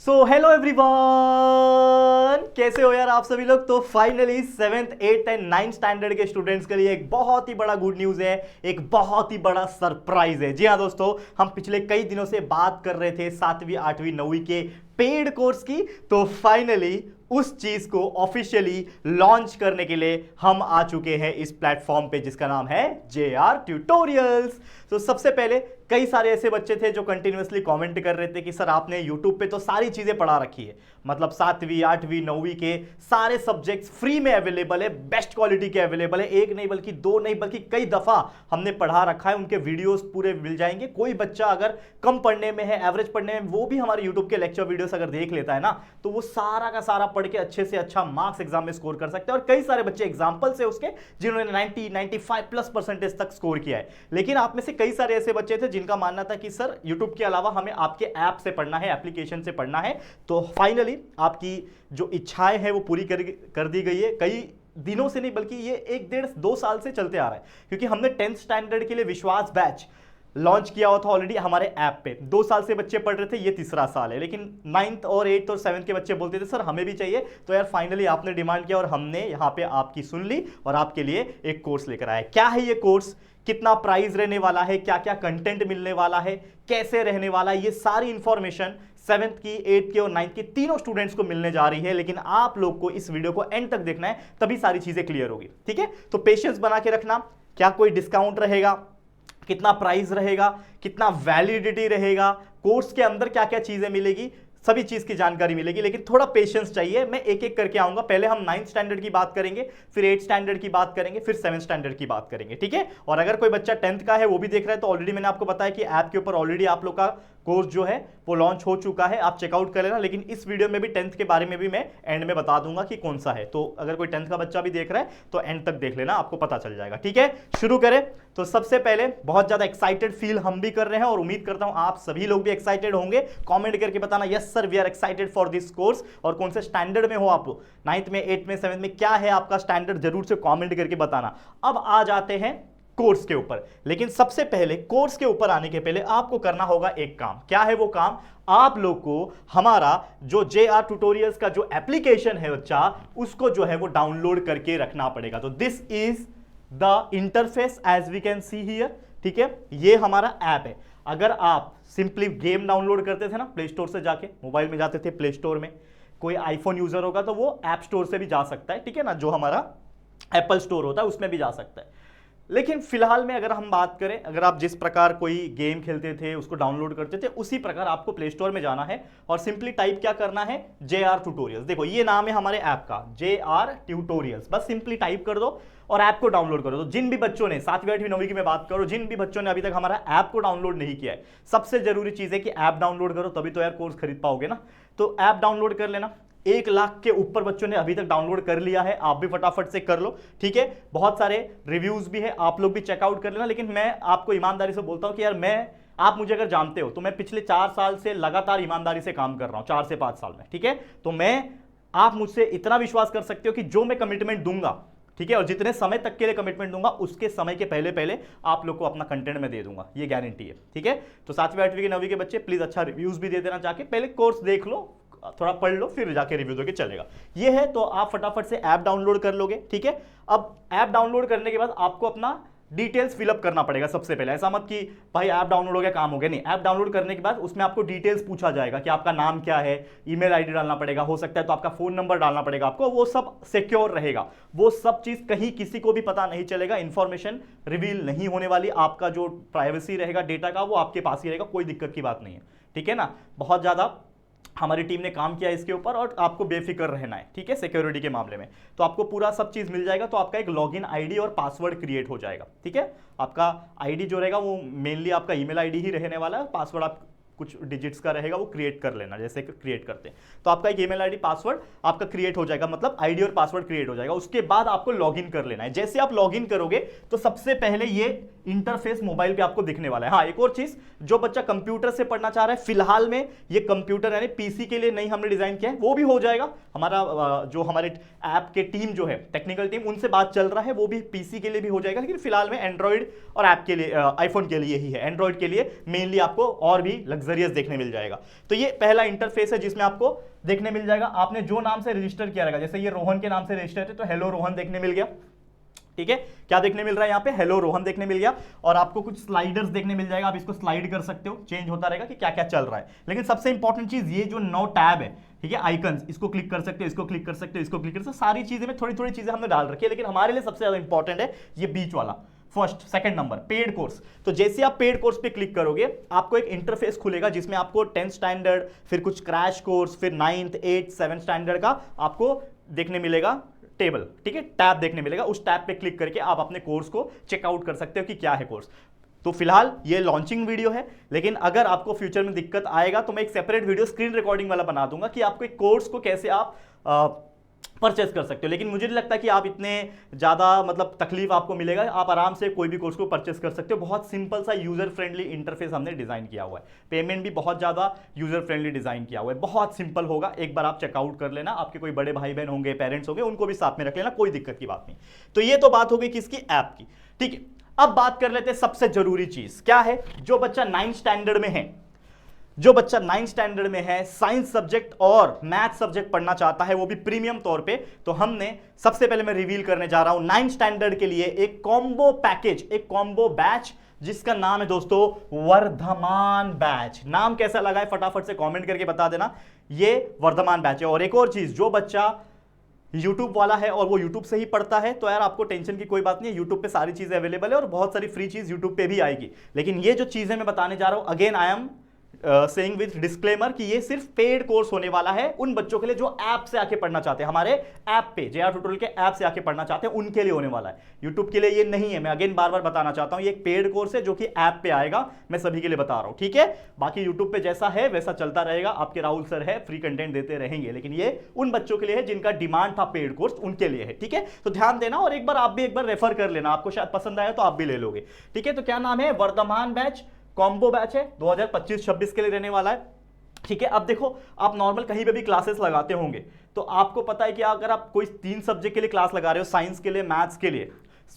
So hello everyone, कैसे हो यार आप सभी लोग। तो finally 7th 8th and 9th standard के स्टूडेंट्स के लिए एक बहुत ही बड़ा गुड न्यूज है, एक बहुत ही बड़ा सरप्राइज है। जी हाँ दोस्तों, हम पिछले कई दिनों से बात कर रहे थे 7वीं 8वीं 9वीं के पेड कोर्स की। तो फाइनली उस चीज को ऑफिशियली लॉन्च करने के लिए हम आ चुके हैं इस प्लेटफॉर्म पे जिसका नाम है JR ट्यूटोरियल्स। तो सबसे पहले कई सारे ऐसे बच्चे थे जो कंटिन्यूअसली कमेंट कर रहे थे कि सर आपने यूट्यूब पे तो सारी चीजें पढ़ा रखी है, मतलब 7वीं 8वीं 9वीं के सारे सब्जेक्ट्स फ्री में अवेलेबल है, बेस्ट क्वालिटी के अवेलेबल है। एक नहीं बल्कि दो नहीं बल्कि कई दफा हमने पढ़ा रखा है, उनके वीडियोस पूरे मिल जाएंगे। कोई बच्चा अगर कम पढ़ने में है, एवरेज पढ़ने में, वो भी हमारे यूट्यूब के लेक्चर वीडियोस अगर देख लेता है ना, तो वो सारा का सारा पढ़ के अच्छे से अच्छा मार्क्स एग्जाम में स्कोर कर सकते हैं। और कई सारे बच्चे एग्जाम्पल्स है उसके जिन्होंने 90 95+ % तक स्कोर किया है। लेकिन आप में से कई सारे ऐसे बच्चे थे जिनका मानना था कि सर यूट्यूब के अलावा हमें आपके ऐप से पढ़ना है, एप्लीकेशन से पढ़ना है। तो फाइनली आपकी जो इच्छाएं हैं वो पूरी कर दी गई है। कई दिनों से नहीं बल्कि ये 1 1.5 2 साल से चलते आ रहा है, क्योंकि हमने 10th स्टैंडर्ड के लिए विश्वास बैच लॉन्च किया हुआ था ऑलरेडी हमारे ऐप पे। 2 साल से बच्चे पढ़ रहे थे, ये तीसरा साल है। लेकिन 9th और 8th और 7th के बच्चे बोलते थे सर हमें भी चाहिए। तो यार फाइनली आपने डिमांड किया और हमने यहाँ पे आपकी सुन ली और आपके लिए एक कोर्स लेकर आए। क्या है ये कोर्स, कितना प्राइस रहने वाला है, क्या क्या कंटेंट मिलने वाला है, कैसे रहने वाला है, ये सारी इंफॉर्मेशन 7th की 8th की और 9th की तीनों स्टूडेंट्स को मिलने जा रही है। लेकिन आप लोग को इस वीडियो को एंड तक देखना है, तभी सारी चीजें क्लियर होगी। ठीक है, तो पेशेंस बना के रखना। क्या कोई डिस्काउंट रहेगा, कितना प्राइस रहेगा, कितना वैलिडिटी रहेगा, कोर्स के अंदर क्या क्या चीजें मिलेगी, सभी चीज की जानकारी मिलेगी। लेकिन थोड़ा पेशेंस चाहिए, मैं एक एक करके आऊंगा। पहले हम 9th स्टैंडर्ड की बात करेंगे, फिर 8th स्टैंडर्ड की बात करेंगे, फिर 7th स्टैंडर्ड की बात करेंगे। ठीक है, और अगर कोई बच्चा 10th का है वो भी देख रहा है तो ऑलरेडी मैंने आपको बताया कि ऐप के ऊपर ऑलरेडी आप लोग का कोर्स जो है वो लॉन्च हो चुका है, आप चेकआउट कर लेना। लेकिन इस वीडियो में भी 10th के बारे में भी मैं एंड में बता दूंगा कि कौन सा है। तो अगर कोई 10th का बच्चा भी देख रहा है तो एंड तक देख लेना, आपको पता चल जाएगा। ठीक है, शुरू करें। तो सबसे पहले बहुत ज्यादा एक्साइटेड फील हम भी कर रहे हैं और उम्मीद करता हूं आप सभी लोग भी एक्साइटेड होंगे। कमेंट करके बताना yes sir we are excited for this course. और कौन से स्टैंडर्ड में हो आप, 9th में, 8th में, 7th में, क्या है आपका स्टैंडर्ड, जरूर से कमेंट करके बताना। अब आ जाते हैं कोर्स के ऊपर। लेकिन सबसे पहले कोर्स के ऊपर आने के पहले आपको करना होगा एक काम। क्या है वो काम, आप लोग को हमारा जो JR ट्यूटोरियल्स का जो एप्लीकेशन है बच्चा, उसको जो है वो डाउनलोड करके रखना पड़ेगा। तो this is the interface as we can see here. ठीक है, ये हमारा ऐप है। अगर आप सिंपली गेम डाउनलोड करते थे ना प्ले स्टोर से जाके, मोबाइल में जाते थे प्ले स्टोर में, कोई आईफोन यूजर होगा तो वो ऐप स्टोर से भी जा सकता है। ठीक है ना, जो हमारा एप्पल स्टोर होता है उसमें भी जा सकता है। लेकिन फिलहाल में अगर हम बात करें, अगर आप जिस प्रकार कोई गेम खेलते थे उसको डाउनलोड करते थे, उसी प्रकार आपको प्ले स्टोर में जाना है और सिंपली टाइप क्या करना है, JR ट्यूटोरियल्स। देखो ये नाम है हमारे ऐप का, JR ट्यूटोरियल्स। बस सिंपली टाइप कर दो और ऐप को डाउनलोड करो। तो जिन भी बच्चों ने 7वीं 8वीं 9वीं की मैं बात करूं, जिन भी बच्चों ने अभी तक हमारा ऐप को डाउनलोड नहीं किया है, सबसे जरूरी चीज है कि ऐप डाउनलोड करो, तभी तो यार कोर्स खरीद पाओगे ना। तो ऐप डाउनलोड कर लेना। 1 लाख के ऊपर बच्चों ने अभी तक डाउनलोड कर लिया है, आप भी फटाफट से कर लो। ठीक है, बहुत सारे रिव्यूज भी है, आप लोग भी चेकआउट कर लेना। लेकिन मैं आपको ईमानदारी से बोलता हूं कि यार आप मुझे अगर जानते हो तो मैं पिछले 4 साल से लगातार ईमानदारी से काम कर रहा हूं, 4 से 5 साल में। ठीक है, तो आप मुझसे इतना विश्वास कर सकते हो कि जो मैं कमिटमेंट दूंगा, ठीक है, और जितने समय तक के लिए कमिटमेंट दूंगा उसके समय के पहले पहले आप लोग को अपना कंटेंट में दे दूंगा, ये गारंटी है। ठीक है, तो 7वीं 8वीं की 9वीं के बच्चे प्लीज अच्छा रिव्यूज भी दे देना, जाके पहले कोर्स देख लो, थोड़ा पढ़ लो, फिर जाके रिव्यू दोगे, चलेगा। ये है, तो आप फटाफट से ऐप डाउनलोड कर लोगे। ठीक है, अब ऐप डाउनलोड करने के बाद आपको अपना डिटेल्स फिलअप करना पड़ेगा सबसे पहले। ऐसा मत कि भाई ऐप डाउनलोड हो गया काम हो गया, नहीं। ऐप डाउनलोड करने के बाद उसमें आपको डिटेल्स पूछा जाएगा कि आपका नाम क्या है, ईमेल आईडी डालना पड़ेगा, हो सकता है तो आपका फोन नंबर डालना पड़ेगा आपको। वो सब सिक्योर रहेगा, वो सब चीज कहीं किसी को भी पता नहीं चलेगा, इंफॉर्मेशन रिवील नहीं होने वाली। आपका जो प्राइवेसी रहेगा डेटा का वो आपके पास ही रहेगा, कोई दिक्कत की बात नहीं है। ठीक है ना, बहुत ज्यादा हमारी टीम ने काम किया इसके ऊपर और आपको बेफिक्र रहना है। ठीक है, सिक्योरिटी के मामले में तो आपको पूरा सब चीज मिल जाएगा। तो आपका एक लॉगिन आईडी और पासवर्ड क्रिएट हो जाएगा। ठीक है, आपका आईडी जो रहेगा वो मेनली आपका ईमेल आईडी ही रहने वाला है, पासवर्ड आप कुछ डिजिट्स का रहेगा वो क्रिएट कर लेना, जैसे क्रिएट करते हैं। तो आपका एक ईमेल आईडी पासवर्ड आपका क्रिएट हो जाएगा, मतलब आईडी और पासवर्ड क्रिएट हो जाएगा। उसके बाद आपको लॉगिन कर लेना है। जैसे आप लॉगिन करोगे तो सबसे पहले ये इंटरफेस मोबाइल पे आपको दिखने वाला है। हाँ, एक और चीज, जो बच्चा कंप्यूटर से पढ़ना चाह रहा है, फिलहाल में ये कंप्यूटर यानी पीसी के लिए नहीं हमने डिजाइन किया है, वो भी हो जाएगा। हमारा जो हमारे ऐप के टीम जो है, टेक्निकल टीम, उनसे बात चल रहा है, वो भी पीसी के लिए भी हो जाएगा। लेकिन फिलहाल में एंड्रॉइड और ऐप के लिए, आईफोन के लिए ही है। एंड्रॉइड के लिए मेनली आपको और भी लग्जरी लग्जरियस देखने मिल जाएगा। तो ये पहला इंटरफेस है जिसमें आपको देखने मिल जाएगा, आपने जो नाम से रजिस्टर किया रहेगा, जैसे ये रोहन के नाम से रजिस्टर है तो हेलो रोहन देखने मिल गया। ठीक है, क्या देखने मिल रहा है यहाँ पे, हेलो रोहन देखने मिल गया। और आपको कुछ स्लाइडर्स देखने मिल जाएगा, आप इसको स्लाइड कर सकते हो, चेंज होता रहेगा कि क्या क्या चल रहा है। लेकिन सबसे इंपॉर्टेंट चीज ये जो 9 टैब है, ठीक है, आइकन्स, इसको क्लिक कर सकते हो, इसको क्लिक कर सकते हो, इसको क्लिक कर सकते हो, सारी चीजें में थोड़ी थोड़ी चीजें हमने डाल रखी है, लेकिन हमारे लिए सबसे ज्यादा इंपॉर्टेंट है ये बीच वाला, first second number, paid course. तो जैसे आप पेड कोर्स पे क्लिक करोगे आपको एक इंटरफेस खुलेगा जिसमें आपको 10th स्टैंडर्ड, फिर कुछ क्रैश कोर्स, फिर 9th 8th 7th स्टैंडर्ड का आपको देखने मिलेगा टेबल, ठीक है, टैब देखने मिलेगा। उस टैब पे क्लिक करके आप अपने कोर्स को चेकआउट कर सकते हो कि क्या है कोर्स। तो फिलहाल ये लॉन्चिंग वीडियो है, लेकिन अगर आपको फ्यूचर में दिक्कत आएगा तो मैं एक सेपरेट वीडियो स्क्रीन रिकॉर्डिंग वाला बना दूंगा कि आपको एक कोर्स को कैसे आप परचेस कर सकते हो। लेकिन मुझे नहीं लगता कि आप इतने ज़्यादा मतलब तकलीफ आपको मिलेगा, आप आराम से कोई भी कोर्स को परचेस कर सकते हो। बहुत सिंपल सा यूजर फ्रेंडली इंटरफेस हमने डिजाइन किया हुआ है, पेमेंट भी बहुत ज़्यादा यूजर फ्रेंडली डिजाइन किया हुआ है, बहुत सिंपल होगा। एक बार आप चेकआउट कर लेना, आपके कोई बड़े भाई बहन होंगे, पेरेंट्स होंगे, उनको भी साथ में रख लेना, कोई दिक्कत की बात नहीं। तो ये तो बात हो गई किसकी, ऐप की। ठीक है, अब बात कर लेते हैं सबसे जरूरी चीज क्या है। जो बच्चा 9th स्टैंडर्ड में है, जो बच्चा 9th स्टैंडर्ड में है, साइंस सब्जेक्ट और मैथ सब्जेक्ट पढ़ना चाहता है, वो भी प्रीमियम तौर पे, तो हमने सबसे पहले मैं रिवील करने जा रहा हूं 9th स्टैंडर्ड के लिए एक कॉम्बो पैकेज, एक कॉम्बो बैच, जिसका नाम है दोस्तों वर्धमान बैच। नाम कैसा लगा है फटाफट से कमेंट करके बता देना। ये वर्धमान बैच है। और एक और चीज, जो बच्चा YouTube वाला है और वो YouTube से ही पढ़ता है तो यार आपको टेंशन की कोई बात नहीं है, YouTube पे सारी चीजें अवेलेबल है और बहुत सारी फ्री चीज YouTube पे भी आएगी। लेकिन ये जो चीजें मैं बताने जा रहा हूं, again I am saying with disclaimer कि ये सिर्फ पेड कोर्स होने वाला है उन बच्चों के लिए जो ऐप से आके पढ़ना चाहते हैं, हमारे ऐप पे JR ट्यूटोरियल के ऐप से आके पढ़ना चाहते हैं, उनके लिए होने वाला है। यूट्यूब के लिए ये नहीं है, मैं अगेन बार बार बताना चाहता हूं, ये एक पेड कोर्स है जो कि ऐप पे आएगा, मैं सभी के लिए बता रहा हूं। ठीक है, बाकी यूट्यूब पे जैसा है वैसा चलता रहेगा, आपके राहुल सर है, फ्री कंटेंट देते रहेंगे, लेकिन ये उन बच्चों के लिए है जिनका डिमांड था पेड कोर्स, उनके लिए है। ठीक है, तो ध्यान देना और एक बार आप भी एक बार रेफर कर लेना, आपको शायद पसंद आया तो आप भी ले लोगे। ठीक है, तो क्या नाम है, वर्धमान बैच, कॉम्बो बैच है, 2025-26 के लिए रहने वाला है। ठीक है, अब देखो आप नॉर्मल कहीं पे भी क्लासेस लगाते होंगे तो आपको पता है कि अगर आप कोई 3 सब्जेक्ट के लिए क्लास लगा रहे हो, साइंस के लिए, मैथ्स के लिए,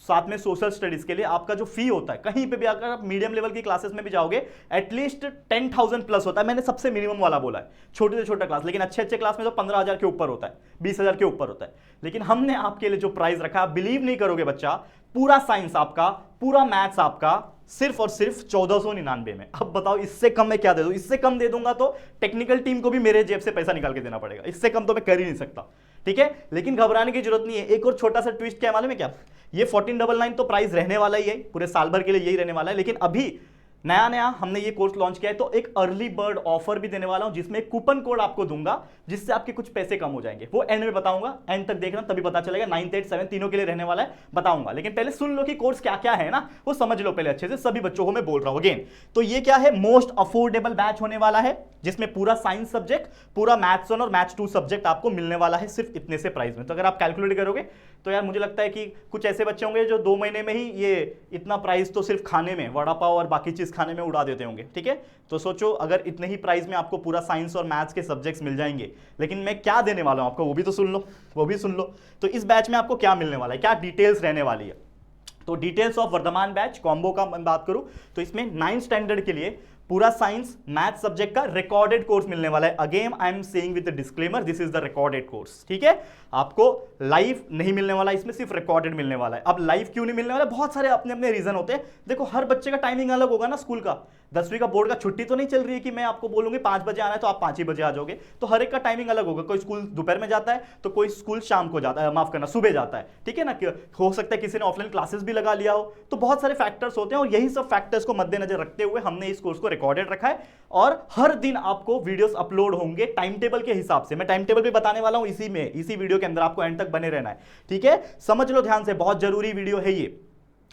साथ में सोशल स्टडीज के लिए, आपका जो फी होता है कहीं पे भी, अगर आप मीडियम लेवल की क्लासेस में भी जाओगे एटलीस्ट 10,000 प्लस होता है। मैंने सबसे मिनिमम वाला बोला है, छोटे से छोटा क्लास, लेकिन अच्छे अच्छे क्लास में तो 15,000 के ऊपर होता है, 20,000 के ऊपर होता है। लेकिन हमने आपके लिए जो प्राइस रखा, आप बिलीव नहीं करोगे बच्चा, पूरा साइंस आपका, पूरा मैथ्स आपका सिर्फ और सिर्फ 1499 में। अब बताओ इससे कम मैं क्या दे दूं? इससे कम दे दूंगा तो टेक्निकल टीम को भी मेरे जेब से पैसा निकाल के देना पड़ेगा, इससे कम तो मैं कर ही नहीं सकता। ठीक है, लेकिन घबराने की जरूरत नहीं है। एक और छोटा सा ट्विस्ट क्या मालूम है क्या, ये 1499 तो प्राइस रहने वाला ही है, पूरे साल भर के लिए यही रहने वाला है। लेकिन अभी नया नया हमने ये कोर्स लॉन्च किया है तो एक अर्ली बर्ड ऑफर भी देने वाला हूं, जिसमें एक कूपन कोड आपको दूंगा जिससे आपके कुछ पैसे कम हो जाएंगे। वो एंड में बताऊंगा, एंड तक देखना तभी पता चलेगा। 9th 8th 7th तीनों के लिए रहने वाला है, बताऊंगा। लेकिन पहले सुन लो कि कोर्स क्या क्या है ना, वो समझ लो पहले अच्छे से, सभी बच्चों को मैं बोल रहा हूं अगेन। तो ये क्या है, मोस्ट अफोर्डेबल बैच होने वाला है, जिसमें पूरा साइंस सब्जेक्ट, पूरा मैथ्स 1 और मैथ्स 2 सब्जेक्ट आपको मिलने वाला है सिर्फ इतने से प्राइस में। तो अगर आप कैलकुलेट करोगे तो यार मुझे लगता है कि कुछ ऐसे बच्चे होंगे जो 2 महीने में ही ये इतना प्राइस तो सिर्फ खाने में, वड़ा पाव और बाकी चीज खाने में उड़ा देते होंगे। ठीक है, तो सोचो अगर इतने ही प्राइस में आपको पूरा साइंस और मैथ्स के सब्जेक्ट्स मिल जाएंगे, लेकिन मैं क्या देने वाला हूं आपको वो भी तो सुन लो, वो भी सुन लो। तो इस बैच में आपको क्या मिलने वाला है, क्या डिटेल्स रहने वाली है। तो details of Vardhaman batch combo का मैं बात करूं तो इसमें 9th स्टैंडर्ड के लिए पूरा साइंस मैथ सब्जेक्ट का रिकॉर्डेड कोर्स मिलने वाला है। Again I am saying with the disclaimer, this is the recorded course. ठीक है, आपको लाइव नहीं मिलने वाला, इसमें सिर्फ रिकॉर्डेड मिलने वाला है। अब लाइव क्यों नहीं मिलने वाला, बहुत सारे अपने अपने रीजन होते हैं। देखो हर बच्चे का टाइमिंग अलग होगा ना, स्कूल का 10वीं का बोर्ड का छुट्टी तो नहीं चल रही है कि मैं आपको बोलूंगी 5 बजे आना है तो आप 5 ही बजे आ जाओगे। तो हर एक का टाइमिंग अलग होगा, कोई स्कूल दोपहर में जाता है तो कोई स्कूल शाम को जाता है, माफ करना सुबह जाता है। ठीक है ना, हो सकता है किसी ने ऑफलाइन क्लासेस भी लगा लिया हो, तो बहुत सारे फैक्टर्स होते हैं और यही सब फैक्टर्स को मद्देनजर रखते हुए हमने इस कोर्स को रिकॉर्डेड रखा है। और हर दिन आपको वीडियोस अपलोड होंगे टाइम टेबल के हिसाब से। मैं टाइम टेबल भी बताने वाला हूं इसी में, इसी वीडियो के अंदर, आपको एंड तक बने रहना है। ठीक है, समझ लो ध्यान से, बहुत जरूरी वीडियो है ये।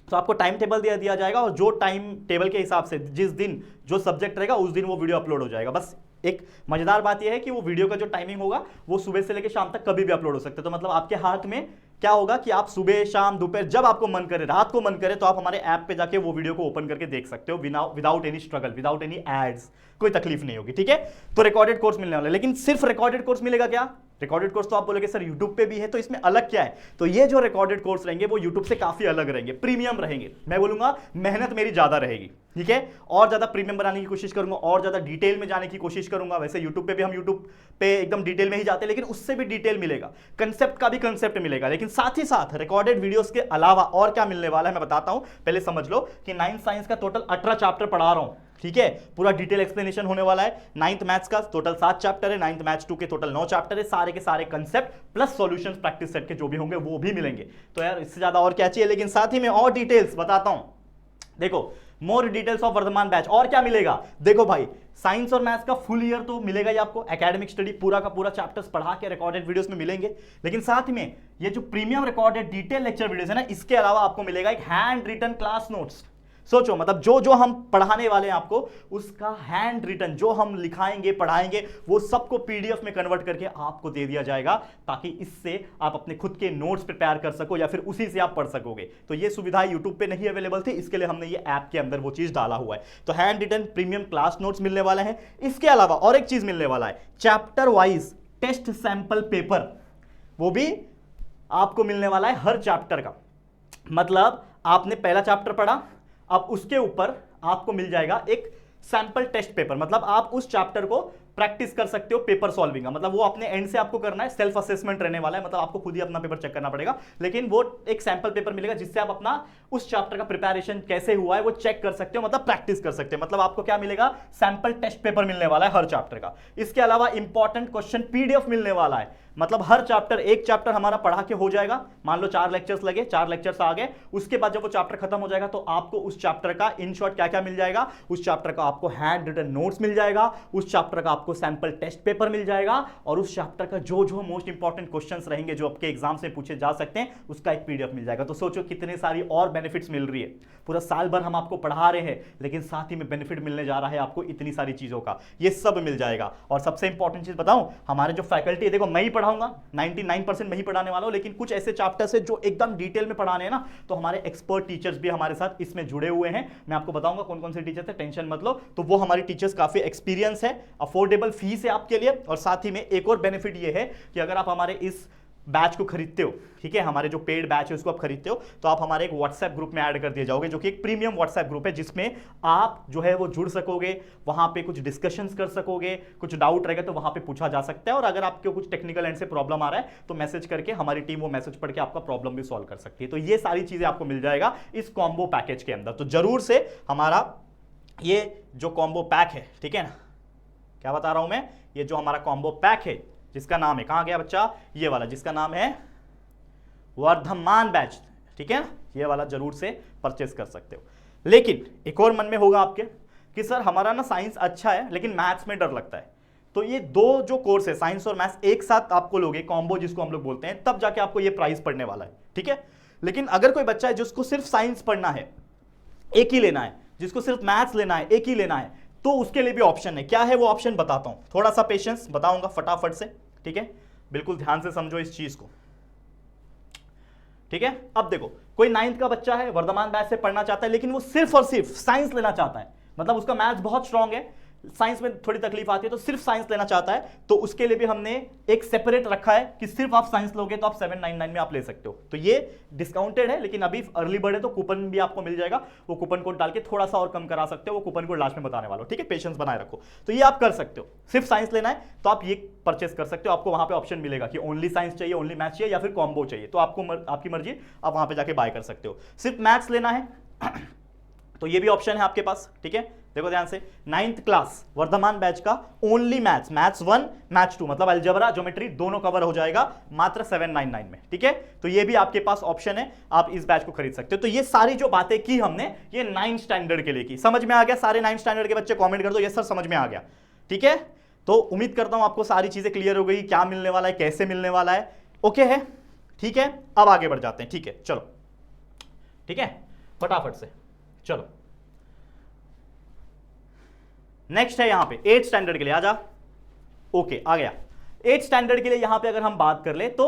तो आपको टाइम टेबल दिया जाएगा और जो टाइम टेबल के हिसाब से जिस दिन जो सब्जेक्ट रहेगा उस दिन वो वीडियो अपलोड हो जाएगा। बस एक मजेदार बात यह है कि वो वीडियो का जो टाइमिंग होगा वो सुबह से लेकर शाम तक कभी भी अपलोड हो सकते हैं। तो मतलब आपके हाथ में क्या होगा कि आप सुबह शाम दोपहर जब आपको मन करे, रात को मन करे, तो आप हमारे ऐप पे जाके वो वीडियो को ओपन करके देख सकते हो without any struggle, without any aids. कोई तकलीफ नहीं होगी, ठीक है। तो रिकॉर्डेड कोर्स मिलने वाला है, लेकिन सिर्फ रिकॉर्डेड कोर्स मिलेगा क्या? रिकॉर्डेड कोर्स तो आप बोलोगे सर यूट्यूब पे भी है, तो इसमें अलग क्या है? तो ये जो रिकॉर्डेड कोर्स रहेंगे वो यूट्यूब से काफी अलग रहेंगे, प्रीमियम रहेंगे। मैं बोलूंगा मेहनत मेरी ज्यादा रहेगी, ठीक है, और ज्यादा प्रीमियम बनाने की कोशिश करूंगा, और ज्यादा डिटेल में जाने की कोशिश करूंगा। वैसे यूट्यूब पे भी हम यूट्यूब पे एकदम डिटेल में ही जाते हैं, लेकिन उससे भी डिटेल मिलेगा, कंसेप्ट का भी कंसेप्ट मिलेगा। लेकिन साथ ही साथ रिकॉर्डेड वीडियोस के अलावा और क्या मिलने वाला है मैं बताता हूं। पहले समझ लो कि 9th साइंस का टोटल 18 चैप्टर पढ़ा रहा हूं, ठीक है, पूरा डिटेल एक्सप्लेनेशन होने वाला है। 9th मैथ्स का टोटल 7 चैप्टर है, 9th मैथ्स 2 के टोटल 9 चैप्टर है, सारे के सारे concept plus solutions practice set के जो भी होंगे वो भी मिलेंगे। तो यार इससे ज्यादा और क्या चाहिए? लेकिन साथ ही में और डिटेल्स बताता हूं, देखो more details of Vardhaman batch. और क्या मिलेगा? देखो भाई, साइंस और मैथ्स का फुल ईयर तो मिलेगा ही आपको, एकेडमिक स्टडी पूरा का पूरा चैप्टर्स पढ़ा के रिकॉर्डेड वीडियोस में मिलेंगे। लेकिन साथ में ये जो premium recorded detail lecture videos है ना, इसके अलावा आपको मिलेगा एक हैंड रिटन क्लास नोट्स। सोचो, मतलब जो जो हम पढ़ाने वाले हैं आपको, उसका हैंड रिटन जो हम लिखाएंगे पढ़ाएंगे वो सबको पीडीएफ में कन्वर्ट करके आपको दे दिया जाएगा, ताकि इससे आप अपने खुद के नोट्स प्रिपेयर कर सको या फिर उसी से आप पढ़ सकोगे। तो ये सुविधा यूट्यूब पे नहीं अवेलेबल थी, इसके लिए हमने ये ऐप के अंदर वो चीज डाला हुआ है। तो handwritten premium class notes मिलने वाले हैं। इसके अलावा और एक चीज मिलने वाला है, chapter wise test sample paper, वो भी आपको मिलने वाला है हर चैप्टर का। मतलब आपने पहला चैप्टर पढ़ा, अब उसके ऊपर आपको मिल जाएगा एक सैंपल टेस्ट पेपर। मतलब आप उस चैप्टर को प्रैक्टिस कर सकते हो पेपर सॉल्विंग का, मतलब वो अपने एंड से आपको करना है, सेल्फ असेसमेंट रहने वाला है, मतलब आपको खुद ही अपना पेपर चेक करना पड़ेगा। लेकिन वो एक सैंपल पेपर मिलेगा जिससे आप अपना उस चैप्टर का प्रिपरेशन कैसे हुआ है वो चेक कर सकते हो, मतलब प्रैक्टिस कर सकते हो। मतलब आपको क्या मिलेगा? सैंपल टेस्ट पेपर मिलने वाला है हर चैप्टर का। इसके अलावा इंपॉर्टेंट क्वेश्चन पीडीएफ मिलने वाला है। मतलब हर चैप्टर, एक चैप्टर हमारा पढ़ा के हो जाएगा, मान लो 4 लेक्चर्स लगे, 4 लेक्चर्स आ गए, उसके बाद जब वो चैप्टर खत्म हो जाएगा तो आपको उस चैप्टर का इन शॉर्ट क्या क्या मिल जाएगा? उस चैप्टर का आपको हैंड रिटन नोट्स मिल जाएगा, उस चैप्टर का आपको सैंपल टेस्ट पेपर मिल जाएगा, और उस चैप्टर का जो जो मोस्ट इंपॉर्टेंट क्वेश्चंस रहेंगे जो आपके एग्जाम से पूछे जा सकते हैं उसका एक पीडीएफ मिल जाएगा। तो सोचो कितनी सारी और बेनिफिट्स मिल रही है। पूरा साल भर हम आपको पढ़ा रहे हैं, लेकिन साथ ही में बेनिफिट मिलने जा रहा है आपको इतनी सारी चीजों का, ये सब मिल जाएगा। और सबसे इंपॉर्टेंट चीज बताऊं, हमारे जो फैकल्टी है, देखो मैं ही पढ़ाऊंगा, 99% मैं ही पढ़ाने वाला हूं, लेकिन कुछ ऐसे चैप्टर्स है जो एकदम डिटेल में पढ़ाने हैं ना, तो हमारे एक्सपर्ट टीचर्स भी हमारे साथ इसमें जुड़े हुए हैं। मैं आपको बताऊंगा कौन कौन से टीचर्स है, टेंशन मत लो। तो वो हमारी टीचर्स काफी एक्सपीरियंस है, अफोर्डेबल फीस है आपके लिए। और साथ ही में एक और बेनिफिट ये है कि अगर आप हमारे इस बैच को खरीदते हो, ठीक है, हमारे जो पेड बैच है उसको आप खरीदते हो, तो आप हमारे एक व्हाट्सएप ग्रुप में ऐड कर दिए जाओगे, जो कि एक प्रीमियम व्हाट्सएप ग्रुप है, जिसमें आप जो है वो जुड़ सकोगे, वहां पे कुछ डिस्कशंस कर सकोगे, कुछ डाउट रहेगा तो वहां पे पूछा जा सकता है। और अगर आपको कुछ टेक्निकल एंड से प्रॉब्लम आ रहा है तो मैसेज करके हमारी टीम वो मैसेज पढ़ के आपका प्रॉब्लम भी सॉल्व कर सकती है। तो ये सारी चीजें आपको मिल जाएगा इस कॉम्बो पैकेज के अंदर। तो जरूर से हमारा ये जो कॉम्बो पैक है, ठीक है ना, क्या बता रहा हूं मैं, ये जो हमारा कॉम्बो पैक है जिसका नाम है, कहां गया बच्चा, ये वाला जिसका नाम है वर्धमान बैच, ठीक है ना, ये वाला जरूर से परचेस कर सकते हो। लेकिन एक और मन में होगा आपके कि सर हमारा ना साइंस अच्छा है लेकिन मैथ्स में डर लगता है। तो ये दो जो कोर्स है, साइंस और मैथ्स, एक साथ आपको लोगे, कॉम्बो जिसको हम लोग बोलते हैं, तब जाके आपको ये प्राइस पड़ने वाला है, ठीक है। लेकिन अगर कोई बच्चा है जिसको सिर्फ साइंस पढ़ना है, एक ही लेना है, जिसको सिर्फ मैथ्स लेना है, एक ही लेना है, तो उसके लिए भी ऑप्शन है। क्या है वो ऑप्शन बताता हूं, थोड़ा सा पेशेंस, बताऊंगा फटाफट से, ठीक है, बिल्कुल ध्यान से समझो इस चीज को, ठीक है। अब देखो, कोई 9th का बच्चा है, वर्धमान बैच से पढ़ना चाहता है, लेकिन वो सिर्फ और सिर्फ साइंस लेना चाहता है, मतलब उसका मैथ्स बहुत स्ट्रांग है, साइंस में थोड़ी तकलीफ आती है, तो सिर्फ साइंस लेना चाहता है, तो उसके लिए भी हमने एक सेपरेट रखा है कि सिर्फ आप साइंस लोगे तो आप 799 में आप ले सकते हो। तो ये डिस्काउंटेड है, लेकिन अभी अर्ली बर्ड है तो कूपन भी आपको मिल जाएगा, वो कूपन कोड डाल के थोड़ा सा और कम करा सकते हो, वो कूपन कोड लास्ट में बताने वाला हो, ठीक है, पेशेंस बनाए रखो। तो ये आप कर सकते हो, सिर्फ साइंस लेना है तो आप ये परचेस कर सकते हो। आपको वहां पे ऑप्शन मिलेगा कि ओनली साइंस चाहिए, ओनली मैथ्स चाहिए, या फिर कॉम्बो चाहिए, तो आपको आपकी मर्जी, आप वहां पे जाके बाय कर सकते हो। सिर्फ मैथ्स लेना है तो ये भी ऑप्शन है आपके पास, ठीक है। देखो ध्यान से, 9th क्लास वर्धमान बैच का ओनली मैथ्स, मैथ्स 1 मैथ्स 2, मतलब अलजेब्रा ज्योमेट्री दोनों कवर हो जाएगा मात्र 799 में, ठीक है। तो ये भी आपके पास ऑप्शन है, आप इस बैच को खरीद सकते हो। तो ये सारी जो बातें की हमने, ये 9th स्टैंडर्ड के लिए की। समझ में आ गया? सारे 9th स्टैंडर्ड के बच्चे कॉमेंट कर दो, यस सर समझ में आ गया, ठीक है। तो उम्मीद करता हूं आपको सारी चीजें क्लियर हो गई, क्या मिलने वाला है, कैसे मिलने वाला है, ओके है, ठीक है। अब आगे बढ़ जाते हैं, ठीक है, चलो, ठीक है, फटाफट से चलो। नेक्स्ट है यहां पे 8th स्टैंडर्ड के लिए, आजा, ओके आ गया। 8th स्टैंडर्ड के लिए यहां पे अगर हम बात कर ले, तो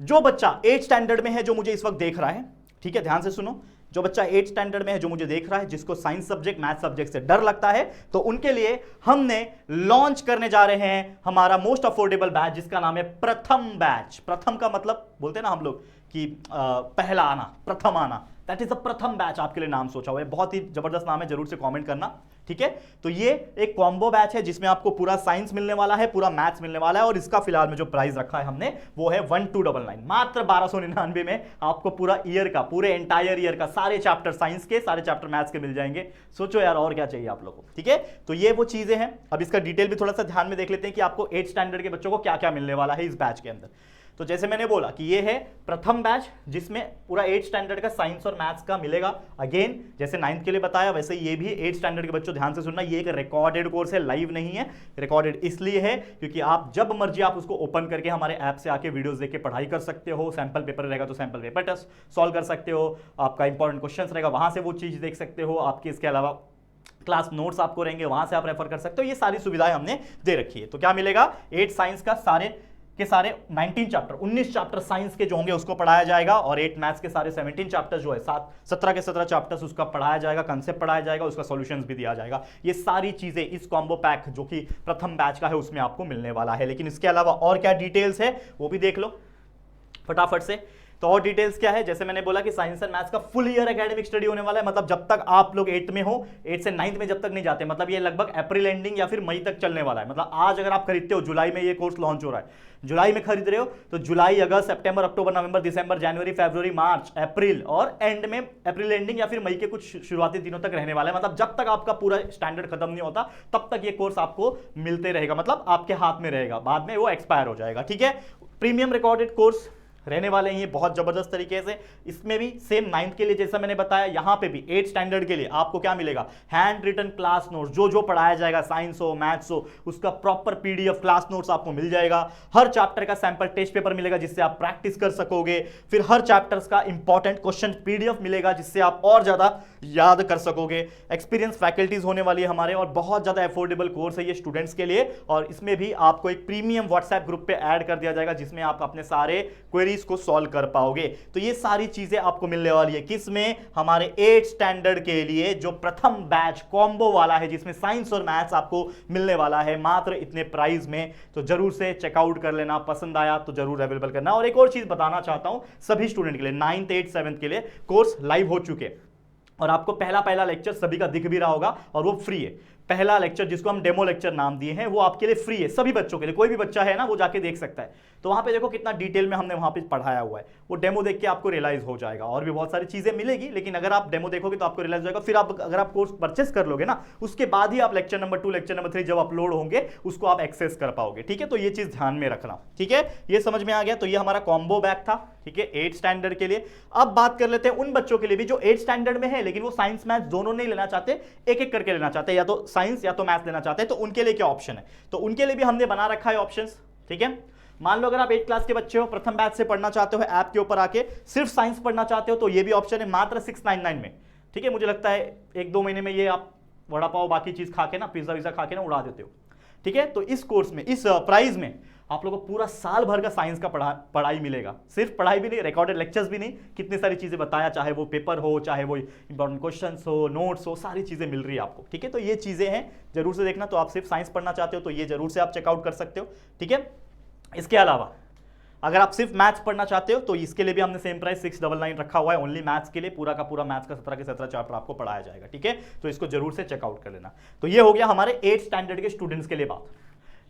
जो बच्चा 8th स्टैंडर्ड में है, जो मुझे इस वक्त देख रहा है, ठीक है, ध्यान से सुनो, जो बच्चा 8 स्टैंडर्ड में है, जो मुझे देख रहा है, जिसको साइंस सब्जेक्ट मैथ सब्जेक्ट से डर लगता है, तो उनके लिए हमने लॉन्च करने जा रहे हैं हमारा मोस्ट अफोर्डेबल बैच, जिसका नाम है प्रथम बैच। प्रथम का मतलब बोलते हैं ना हम लोग कि पहला आना, प्रथम आना, दैट इज द प्रथम बैच आपके लिए नाम सोचा हुआ है। बहुत ही जबरदस्त नाम है, जरूर से कमेंट करना, ठीक है। तो ये एक कॉम्बो बैच है जिसमें आपको पूरा साइंस मिलने वाला है, पूरा मैथ्स मिलने वाला है, और इसका फिलहाल में जो प्राइस रखा है हमने वो है 1299, मात्र 1299 में आपको पूरा ईयर का, पूरे एंटायर ईयर का सारे चैप्टर साइंस के, सारे चैप्टर मैथ्स के मिल जाएंगे। सोचो यार और क्या चाहिए आप लोगों को, ठीक है। तो ये वो चीजें हैं। अब इसका डिटेल भी थोड़ा सा ध्यान में देख लेते हैं कि आपको 8 स्टैंडर्ड के बच्चों को क्या क्या मिलने वाला है इस बैच के अंदर। तो जैसे मैंने बोला कि ये है प्रथम बैच, जिसमें पूरा 8 स्टैंडर्ड का साइंस और मैथ्स का मिलेगा। अगेन जैसे 9th के लिए बताया, वैसे ये भी 8 स्टैंडर्ड के बच्चों ध्यान से सुनना, ये एक रिकॉर्डेड कोर्स है, लाइव नहीं है। रिकॉर्डेड इसलिए है क्योंकि आप जब मर्जी आप उसको ओपन करके हमारे ऐप से आके वीडियोस देख के पढ़ाई कर सकते हो। सैंपल पेपर रहेगा तो सैंपल पेपर टेस्ट सॉल्व कर सकते हो, आपका इंपॉर्टेंट क्वेश्चन रहेगा, वहां से वो चीज देख सकते हो। आपके इसके अलावा क्लास नोट्स आपको रहेंगे, वहां से आप रेफर कर सकते हो। ये सारी सुविधाएं हमने दे रखी है। तो क्या मिलेगा, 8 साइंस का सारे के सारे 19 चैप्टर, 19 चैप्टर साइंस के जो होंगे उसको पढ़ाया जाएगा, और 8 मैथ्स के सारे 17 चैप्टर जो है, 17 के 17 चैप्टर्स उसका पढ़ाया जाएगा, कंसेप्ट पढ़ाया जाएगा, उसका सॉल्यूशंस भी दिया जाएगा। ये सारी चीजें इस कॉम्बो पैक जो कि प्रथम बैच का है उसमें आपको मिलने वाला है। लेकिन इसके अलावा और क्या डिटेल्स है वो भी देख लो फटाफट से। तो और डिटेल्स क्या है, जैसे मैंने बोला कि साइंस एंड मैथ्स का फुल ईयर एकेडमिक स्टडी होने वाला है। मतलब जब तक आप लोग 8 में हो, 8 से 9th में जब तक नहीं जाते, मतलब ये लगभग अप्रैल एंडिंग या फिर मई तक चलने वाला है। मतलब आज अगर आप खरीदते हो, जुलाई में ये कोर्स लॉन्च हो रहा है, जुलाई में खरीद रहे हो तो जुलाई, अगस्त, सितंबर, अक्टूबर, नवंबर, दिसंबर, जनवरी, फरवरी, मार्च, अप्रैल, और एंड में अप्रैल एंडिंग या फिर मई के कुछ शुरुआती दिनों तक रहने वाला है। मतलब जब तक आपका पूरा स्टैंडर्ड खत्म नहीं होता तब तक ये कोर्स आपको मिलते रहेगा, मतलब आपके हाथ में रहेगा, बाद में वो एक्सपायर हो जाएगा, ठीक है। प्रीमियम रिकॉर्डेड कोर्स रहने वाले हैं ये बहुत जबरदस्त तरीके से। इसमें भी सेम 9th के लिए जैसा मैंने बताया, यहां पे भी 8 स्टैंडर्ड के लिए आपको क्या मिलेगा, हैंड रिटन क्लास नोट्स, जो जो पढ़ाया जाएगा, साइंस हो मैथ्स हो, उसका प्रॉपर पीडीएफ क्लास नोट्स आपको मिल जाएगा। हर चैप्टर का सैंपल टेस्ट पेपर मिलेगा जिससे आप प्रैक्टिस कर सकोगे। फिर हर चैप्टर्स का इंपॉर्टेंट क्वेश्चन पीडीएफ मिलेगा जिससे आप और ज्यादा याद कर सकोगे। एक्सपीरियंस फैकल्टीज होने वाली है हमारे, और बहुत ज्यादा अफोर्डेबल कोर्स है ये स्टूडेंट्स के लिए। और इसमें भी आपको एक प्रीमियम व्हाट्सएप ग्रुप पे ऐड कर दिया जाएगा जिसमें आप अपने सारे क्वेरीज को सॉल्व कर पाओगे। तो ये सारी चीजें आपको मिलने वाली है किसमें, हमारे 8 स्टैंडर्ड के लिए जो प्रथम बैच कॉम्बो वाला है, जिसमें साइंस और मैथ्स आपको मिलने वाला है मात्र इतने प्राइस में। तो जरूर से चेकआउट कर लेना, पसंद आया तो जरूर अवेलेबल करना। और एक और चीज बताना चाहता हूं सभी स्टूडेंट के लिए, 9th 8th 7th के लिए कोर्स लाइव हो चुके हैं, और आपको पहला लेक्चर सभी का दिख भी रहा होगा, और वो फ्री है। पहला लेक्चर जिसको हम डेमो लेक्चर नाम दिए हैं वो आपके लिए फ्री है, सभी बच्चों के लिए। कोई भी बच्चा है ना वो जाके देख सकता है। तो वहां पे देखो कितना डिटेल में हमने वहां पे पढ़ाया हुआ है, वो डेमो देख के आपको रियलाइज हो जाएगा। और भी बहुत सारी चीजें मिलेगी, लेकिन अगर आप डेमो देखोगे तो आपको रियलाइज हो जाएगा। फिर आप अगर आप कोर्स परचेस कर लोगे ना, उसके बाद ही आप लेक्चर नंबर 2 लेक्चर नंबर 3 जब अपलोड होंगे उसको आप एक्सेस कर पाओगे, ठीक है। तो ये चीज ध्यान में रखना, ठीक है। ये समझ में आ गया। तो ये हमारा कॉम्बो बैग था, ठीक है, 8 स्टैंडर्ड के लिए। अब बात कर लेते हैं उन बच्चों के लिए भी जो 8 स्टैंडर्ड में है लेकिन वो साइंस मैथ्स दोनों नहीं लेना चाहते, एक एक करके लेना चाहते हैं, या तो साइंस या तो मैथ्स लेना चाहते हैं। तो उनके लिए क्या ऑप्शन है, तो उनके लिए भी हमने बना रखा है ऑप्शंस, ठीक है। मान लो अगर आप 8 क्लास के बच्चे हो, प्रथम बैच से पढ़ना चाहते हो, ऐप के ऊपर आके सिर्फ साइंस पढ़ना चाहते हो, तो ये भी ऑप्शन है मात्र 699 में, ठीक है। मुझे लगता है 1-2 महीने में ये आप वड़ा पाव बाकी चीज खा के ना, पिज्जा विज्जा खा के ना उड़ा देते हो, ठीक है। तो इस कोर्स में, इस प्राइस में आप लोगों को पूरा साल भर का साइंस का पढ़ाई मिलेगा। सिर्फ पढ़ाई भी नहीं, रिकॉर्डेड लेक्चर्स भी नहीं, कितनी सारी चीजें बताया, चाहे वो पेपर हो, चाहे वो इंपॉर्टेंट क्वेश्चंस हो, नोट्स हो, सारी चीजें मिल रही है आपको, ठीक है। तो ये चीजें हैं, जरूर से देखना। तो आप सिर्फ साइंस पढ़ना चाहते हो तो ये जरूर से आप चेकआउट कर सकते हो, ठीक है। इसके अलावा अगर आप सिर्फ मैथ्स पढ़ना चाहते हो तो इसके लिए भी हमने सेम प्राइस 699 रखा हुआ है, ओनली मैथ्स के लिए। पूरा का पूरा मैथ्स का 17 के 17 चैप्टर आपको पढ़ाया जाएगा, ठीक है। तो इसको जरूर से चेकआउट कर लेना। तो ये हो गया हमारे 8 स्टैंडर्ड के स्टूडेंट्स के लिए बात।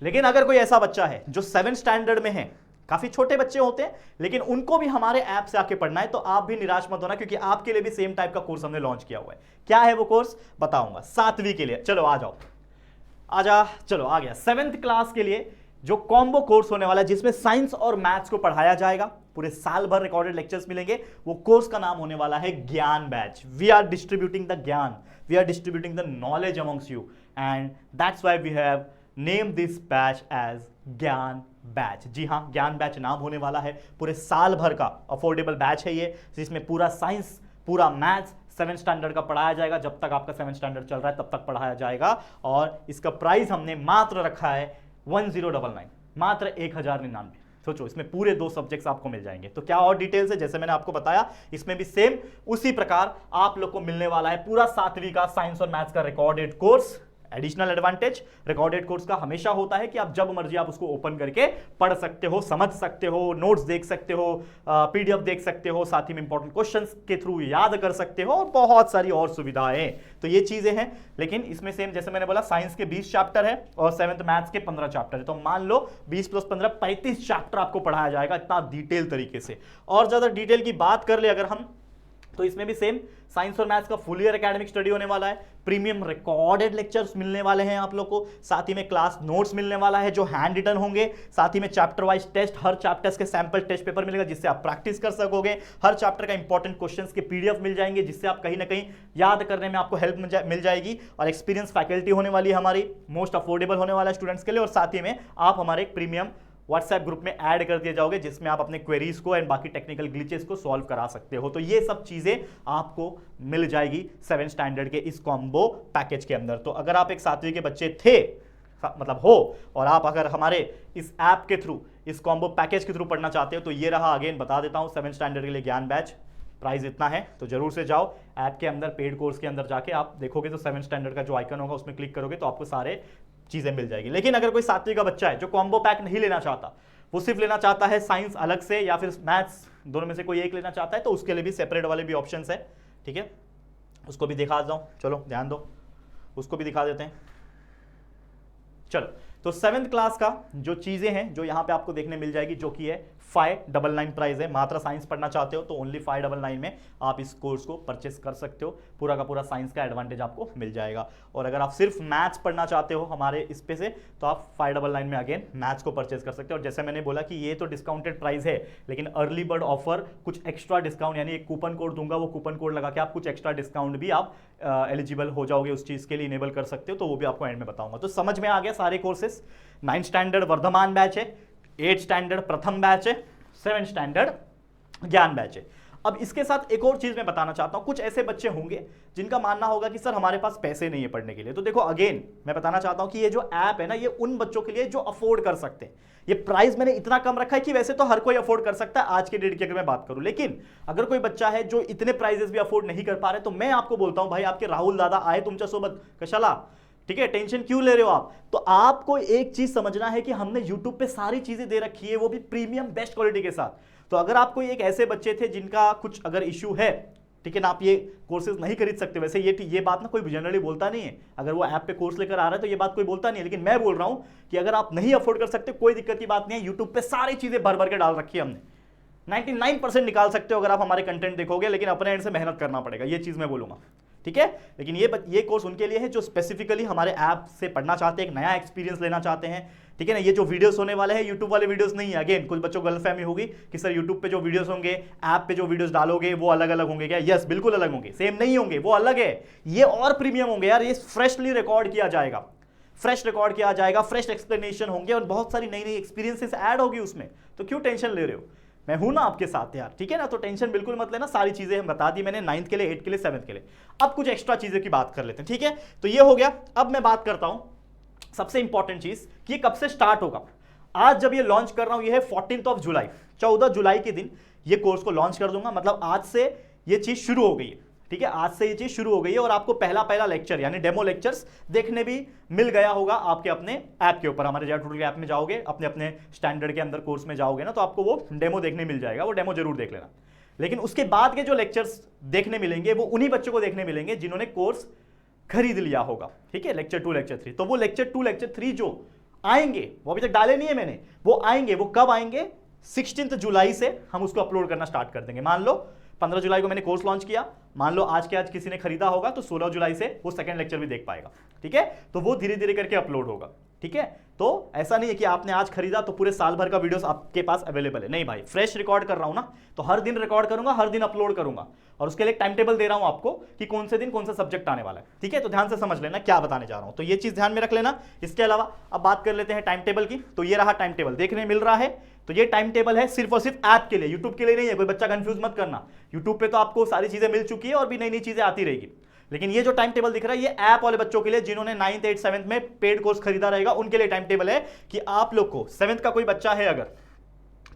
लेकिन अगर कोई ऐसा बच्चा है जो 7 स्टैंडर्ड में है, काफी छोटे बच्चे होते हैं लेकिन उनको भी हमारे ऐप से आके पढ़ना है, तो आप भी निराश मत होना, क्योंकि आपके लिए भी सेम टाइप का कोर्स हमने लॉन्च किया हुआ है। क्या है वो कोर्स बताऊंगा, 7वीं के लिए। चलो आ जाओ, आजा, चलो आ गया। 7th क्लास के लिए जो कॉम्बो कोर्स होने वाला है जिसमें साइंस और मैथ्स को पढ़ाया जाएगा, पूरे साल भर रिकॉर्डेड लेक्चर्स मिलेंगे, वो कोर्स का नाम होने वाला है Gyan batch. We are distributing the gyan, we are distributing the knowledge amongst you, and that's why we have name this batch as Gyan batch. जी हाँ, ज्ञान बैच नाम होने वाला है। पूरे साल भर का अफोर्डेबल बैच है ये, जिसमें पूरा साइंस, पूरा मैथ्स 7 स्टैंडर्ड का पढ़ाया जाएगा। जब तक आपका 7 स्टैंडर्ड चल रहा है तब तक पढ़ाया जाएगा। और इसका प्राइस हमने मात्र रखा है 1099, मात्र 1099, सोचो, इसमें पूरे 2 सब्जेक्ट्स आपको मिल जाएंगे। तो क्या और डिटेल्स है, जैसे मैंने आपको बताया, इसमें भी सेम उसी प्रकार आप लोग को मिलने वाला है पूरा 7वीं का साइंस और मैथ्स का recorded course. Additional advantage recorded course का हमेशा होता है कि आप जब मर्जी आप उसको ओपन करके पढ़ सकते हो, समझ सकते हो, नोट्स देख सकते हो, पीडीएफ देख सकते हो, साथ ही में इंपॉर्टेंट क्वेश्चंस के थ्रू याद कर सकते हो और बहुत सारी और सुविधाएं। तो ये चीजें हैं, लेकिन इसमें सेम जैसे मैंने बोला साइंस के 20 चैप्टर है और 7th मैथ्स के 15 चैप्टर है। तो मान लो 20 + 15 35 चैप्टर आपको पढ़ाया जाएगा इतना डिटेल तरीके से। और ज्यादा डिटेल की बात कर ले अगर हम, तो इसमें भी सेम साइंस और मैथ्स का फुल ईयर एकेडमिक स्टडी होने वाला है। प्रीमियम रिकॉर्डेड लेक्चर्स मिलने वाले हैं आप लोग को, साथ ही में क्लास नोट्स मिलने वाला है जो हैंड रिटन होंगे, साथ ही में चैप्टर वाइज टेस्ट, हर चैप्टर्स के सैंपल टेस्ट पेपर मिलेगा जिससे आप प्रैक्टिस कर सकोगे। हर चैप्टर का इंपॉर्टेंट क्वेश्चंस के पीडीएफ मिल जाएंगे जिससे आप कहीं ना कहीं याद करने में आपको हेल्प मिल जाएगी। और एक्सपीरियंस फैकल्टी होने वाली है हमारी, मोस्ट अफोर्डेबल होने वाला है स्टूडेंट्स के लिए। और साथ ही में आप हमारे एक प्रीमियम व्हाट्सएप ग्रुप में ऐड कर दिए जाओगे जिसमें आप अपने क्वेरीज को एंड बाकी टेक्निकल ग्लिचेस को सॉल्व करा सकते हो। तो ये सब चीजें आपको मिल जाएगी 7 स्टैंडर्ड के इस कॉम्बो पैकेज के अंदर। तो अगर आप एक 7वीं के बच्चे थे मतलब हो और आप अगर हमारे इस ऐप के थ्रू, इस कॉम्बो पैकेज के थ्रू पढ़ना चाहते हो तो ये रहा, अगेन बता देता हूं, 7 स्टैंडर्ड के लिए ज्ञान बैच, प्राइस इतना है। तो जरूर से जाओ ऐप के अंदर, पेड कोर्स के अंदर जाके आप देखोगे तो 7 स्टैंडर्ड का जो आइकन होगा उसमें क्लिक करोगे तो आपको सारे चीजें मिल जाएगी। लेकिन अगर कोई 7वीं का बच्चा है जो कॉम्बो पैक नहीं लेना चाहता, वो सिर्फ लेना चाहता है साइंस अलग से या फिर मैथ्स, दोनों में से कोई एक लेना चाहता है, तो उसके लिए भी सेपरेट वाले भी ऑप्शंस है। ठीक है, उसको भी दिखा देता हूं, चलो ध्यान दो, उसको भी दिखा देते हैं। चलो, तो 7th क्लास का जो चीजें हैं जो यहां पे आपको देखने मिल जाएगी, जो कि है 599 प्राइस है। मात्र साइंस पढ़ना चाहते हो तो ओनली 599 में आप इस कोर्स को परचेस कर सकते हो। पूरा का पूरा साइंस का एडवांटेज आपको मिल जाएगा। और अगर आप सिर्फ मैथ्स पढ़ना चाहते हो हमारे इस पे से, तो आप 599 में अगेन मैथ्स को परचेस कर सकते हो। और जैसे मैंने बोला कि ये तो डिस्काउंटेड प्राइस है, लेकिन अर्ली बर्ड ऑफर कुछ एक्स्ट्रा डिस्काउंट, यानी एक कूपन कोड दूंगा, वो कूपन कोड लगा के आप कुछ एक्स्ट्रा डिस्काउंट भी आप एलिजिबल हो जाओगे, उस चीज के लिए इनेबल कर सकते हो। तो वो भी आपको एंड में बताऊंगा। तो समझ में आ गया सारे कोर्सेस। 9 स्टैंडर्ड वर्धमान बैच है, 8 स्टैंडर्ड प्रथम बैच है, 7 स्टैंडर्ड ज्ञान बैच है। अब इसके साथ एक और चीज मैं बताना चाहता हूं, कुछ ऐसे बच्चे होंगे जिनका मानना होगा कि सर हमारे पास पैसे नहीं है पढ़ने के लिए। तो देखो अगेन मैं बताना चाहता हूं कि ये जो ऐप है ना, ये उन बच्चों के लिए जो अफोर्ड कर सकते हैं। ये प्राइस मैंने इतना कम रखा है कि वैसे तो हर कोई अफोर्ड कर सकता है आज के डेट की अगर मैं बात करूं, लेकिन अगर कोई बच्चा है जो इतने प्राइजेस भी अफोर्ड नहीं कर पा रहे, तो मैं आपको बोलता हूं भाई, आपके राहुल दादा आए तुमच्या सोबत कशाला, ठीक है, टेंशन क्यों ले रहे हो आप। तो आपको एक चीज समझना है कि हमने YouTube पे सारी चीजें दे रखी है, वो भी प्रीमियम बेस्ट क्वालिटी के साथ। तो अगर आप कोई एक ऐसे बच्चे थे जिनका कुछ अगर इश्यू है, ठीक है ना, आप ये कोर्सेज नहीं खरीद सकते। वैसे ये बात ना कोई जनरली बोलता नहीं है, अगर वो ऐप पे कोर्स लेकर आ रहा है तो ये बात कोई बोलता नहीं है, लेकिन मैं बोल रहा हूं कि अगर आप नहीं अफोर्ड कर सकते, कोई दिक्कत की बात नहीं है। यूट्यूब पे सारी चीजें भर भर के डाल रखी है हमने, 99% निकाल सकते हो अगर आप हमारे कंटेंट देखोगे, लेकिन अपने एंड से मेहनत करना पड़ेगा, ये चीज मैं बोलूंगा। ठीक है, लेकिन ये कोर्स उनके लिए है जो स्पेसिफिकली हमारे ऐप से पढ़ना चाहते हैं, एक नया एक्सपीरियंस लेना चाहते हैं। ठीक है ना, ये जो वीडियोस होने वाले हैं यूट्यूब वाले वीडियोस नहीं है। अगेन कुछ बच्चों को गलतफहमी होगी कि सर यूट्यूब पे जो वीडियोस होंगे, ऐप पे जो वीडियोस डालोगे वो अलग अलग होंगे क्या? यस, बिल्कुल अलग होंगे, सेम नहीं होंगे, वो अलग है। ये और प्रीमियम होंगे यार, ये फ्रेशली रिकॉर्ड किया जाएगा, फ्रेश रिकॉर्ड किया जाएगा, फ्रेश एक्सप्लेनेशन होंगे और बहुत सारी नई नई एक्सपीरियंसेस ऐड होगी उसमें। तो क्यों टेंशन ले रहे हो, मैं हूं ना आपके साथ यार, ठीक है ना। तो टेंशन बिल्कुल मत लेना, सारी चीजें हम बता दी मैंने 9th के लिए, 8th के लिए, 7th के लिए। अब कुछ एक्स्ट्रा चीजें की बात कर लेते हैं, ठीक है। तो ये हो गया। अब मैं बात करता हूं सबसे इंपॉर्टेंट चीज कि ये कब से स्टार्ट होगा। आज जब ये लॉन्च कर रहा हूं, ये है 14 जुलाई, 14 जुलाई के दिन ये कोर्स को लॉन्च कर दूंगा। मतलब आज से ये चीज शुरू हो गई है, ठीक है, आज से ये चीज शुरू हो गई है। और आपको पहला लेक्चर यानी डेमो लेक्चर्स देखने भी मिल गया होगा आपके अपने ऐप के ऊपर। हमारे JAVA ट्यूटोरियल ऐप में जाओगे, अपने स्टैंडर्ड के अंदर कोर्स में जाओगे ना, तो आपको वो डेमो देखने मिल जाएगा, वो डेमो जरूर देख लेना। लेकिन उसके बाद के जो लेक्चर्स देखने मिलेंगे वो उन्हीं बच्चों को देखने मिलेंगे जिन्होंने कोर्स खरीद लिया होगा, ठीक है, लेक्चर 2 लेक्चर 3। तो वो लेक्चर 2 लेक्चर 3 जो आएंगे, वो अभी तक डाले नहीं है मैंने, वो आएंगे। वो कब आएंगे? 16 जुलाई से हम उसको अपलोड करना स्टार्ट कर देंगे। मान लो 15 जुलाई को मैंने कोर्स लॉन्च किया, मान लो आज के आज किसी ने खरीदा होगा, तो 16 जुलाई से वो सेकंड लेक्चर भी देख पाएगा, ठीक है। तो वो धीरे धीरे करके अपलोड होगा, ठीक है। तो ऐसा नहीं है कि आपने आज खरीदा तो पूरे साल भर का वीडियोस आपके पास अवेलेबल है, नहीं भाई, फ्रेश रिकॉर्ड कर रहा हूं ना, तो हर दिन रिकॉर्ड करूंगा, हर दिन अपलोड करूंगा। और उसके लिए टाइम टेबल दे रहा हूं आपको कि कौन से दिन कौन सा सब्जेक्ट आने वाला है, ठीक है। तो ध्यान से समझ लेना क्या बताने जा रहा हूं, तो ये चीज ध्यान में रख लेना। इसके अलावा अब बात कर लेते हैं टाइम टेबल की। तो ये रहा टाइम टेबल, देखने मिल रहा है। तो ये टाइम टेबल है सिर्फ और सिर्फ ऐप के लिए, यूट्यूब के लिए नहीं है। कोई बच्चा कंफ्यूज मत करना, यूट्यूब पे तो आपको सारी चीजें मिल चुकी है और भी नई नई चीजें आती रहेगी। लेकिन ये जो टाइम टेबल दिख रहा है, ये ऐप वाले बच्चों के लिए जिन्होंने 9th 8th 7th में पेड कोर्स खरीदा रहेगा, उनके लिए टाइम टेबल है कि आप लोग को 7th का कोई बच्चा है अगर,